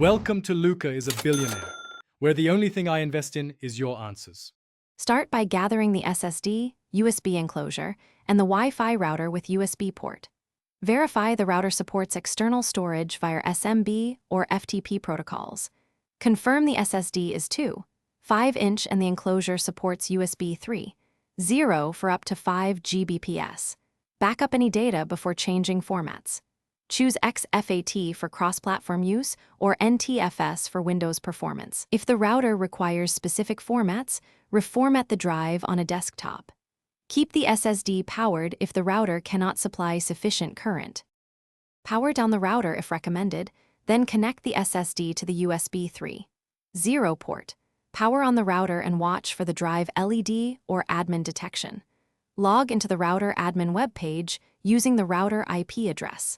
Welcome to Luca is a Billionaire, where the only thing I invest in is your answers. Start by gathering the SSD, USB enclosure, and the Wi-Fi router with USB port. Verify the router supports external storage via SMB or FTP protocols. Confirm the SSD is 2.5" and the enclosure supports USB 3.0 for up to 5 Gbps. Back up any data before changing formats. Choose XFAT for cross-platform use or NTFS for Windows performance. If the router requires specific formats, reformat the drive on a desktop. Keep the SSD powered if the router cannot supply sufficient current. Power down the router if recommended, then connect the SSD to the USB 3.0 port. Power on the router and watch for the drive LED or admin detection. Log into the router admin web page using the router IP address.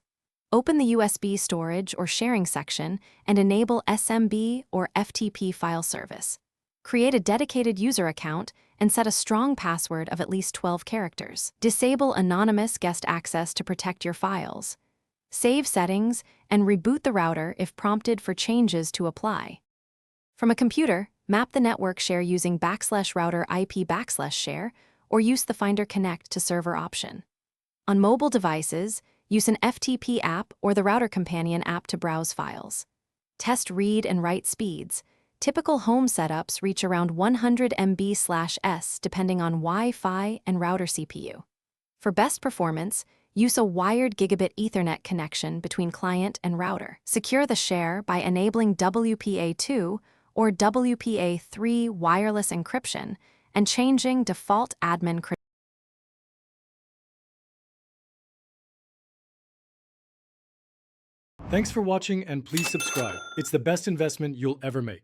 Open the USB storage or sharing section and enable SMB or FTP file service. Create a dedicated user account and set a strong password of at least 12 characters. Disable anonymous guest access to protect your files. Save settings and reboot the router if prompted for changes to apply. From a computer, map the network share using /router IP /share or use the Finder Connect to server option. On mobile devices, use an FTP app or the Router Companion app to browse files. Test read and write speeds. Typical home setups reach around 100 MB/s depending on Wi-Fi and router CPU. For best performance, use a wired gigabit Ethernet connection between client and router. Secure the share by enabling WPA2 or WPA3 wireless encryption and changing default admin credentials. Thanks for watching and please subscribe. It's the best investment you'll ever make.